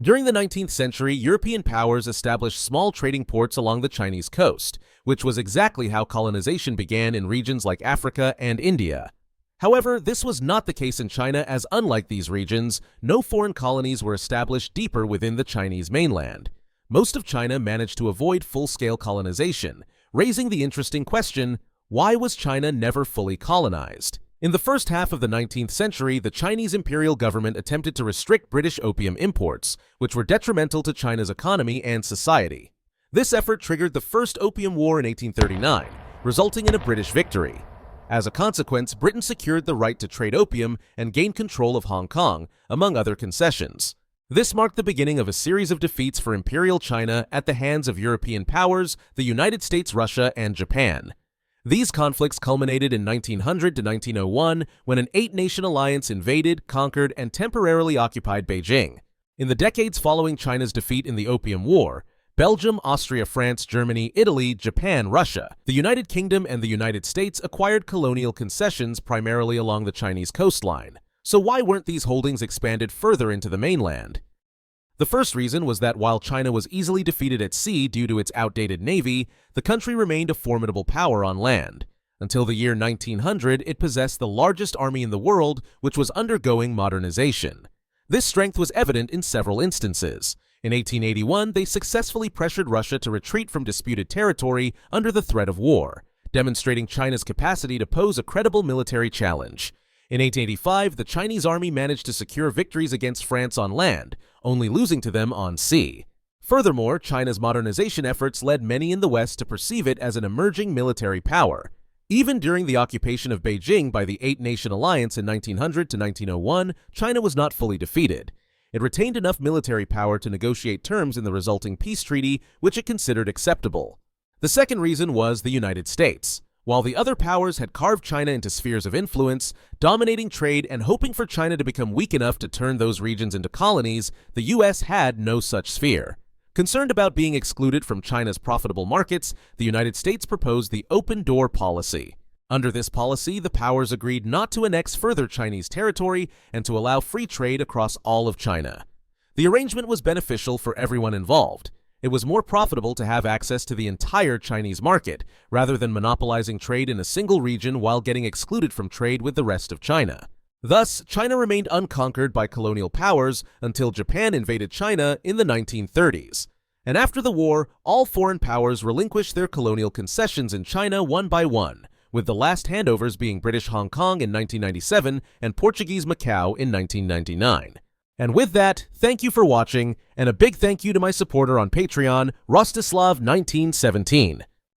During the 19th century, European powers established small trading ports along the Chinese coast, which was exactly how colonization began in regions like Africa and India. However, this was not the case in China, as unlike these regions, no foreign colonies were established deeper within the Chinese mainland. Most of China managed to avoid full-scale colonization, raising the interesting question, why was China never fully colonized? In the first half of the 19th century, the Chinese imperial government attempted to restrict British opium imports, which were detrimental to China's economy and society. This effort triggered the First Opium War in 1839, resulting in a British victory. As a consequence, Britain secured the right to trade opium and gained control of Hong Kong, among other concessions. This marked the beginning of a series of defeats for Imperial China at the hands of European powers, the United States, Russia, and Japan. These conflicts culminated in 1900 to 1901 when an eight-nation alliance invaded, conquered, and temporarily occupied Beijing. In the decades following China's defeat in the Opium War, Belgium, Austria, France, Germany, Italy, Japan, Russia, the United Kingdom, and the United States acquired colonial concessions primarily along the Chinese coastline. So why weren't these holdings expanded further into the mainland? The first reason was that while China was easily defeated at sea due to its outdated navy, the country remained a formidable power on land. Until the year 1900, it possessed the largest army in the world, which was undergoing modernization. This strength was evident in several instances. In 1881, they successfully pressured Russia to retreat from disputed territory under the threat of war, demonstrating China's capacity to pose a credible military challenge. In 1885, the Chinese army managed to secure victories against France on land, only losing to them on sea. Furthermore, China's modernization efforts led many in the West to perceive it as an emerging military power. Even during the occupation of Beijing by the Eight-Nation Alliance in 1900 to 1901, China was not fully defeated. It retained enough military power to negotiate terms in the resulting peace treaty, which it considered acceptable. The second reason was the United States. While the other powers had carved China into spheres of influence, dominating trade and hoping for China to become weak enough to turn those regions into colonies, the US had no such sphere. Concerned about being excluded from China's profitable markets, the United States proposed the open door policy. Under this policy, the powers agreed not to annex further Chinese territory and to allow free trade across all of China. The arrangement was beneficial for everyone involved. It was more profitable to have access to the entire Chinese market, rather than monopolizing trade in a single region while getting excluded from trade with the rest of China. Thus, China remained unconquered by colonial powers until Japan invaded China in the 1930s. And after the war, all foreign powers relinquished their colonial concessions in China one by one, with the last handovers being British Hong Kong in 1997 and Portuguese Macau in 1999. And with that, thank you for watching, and a big thank you to my supporter on Patreon, Rostislav1917.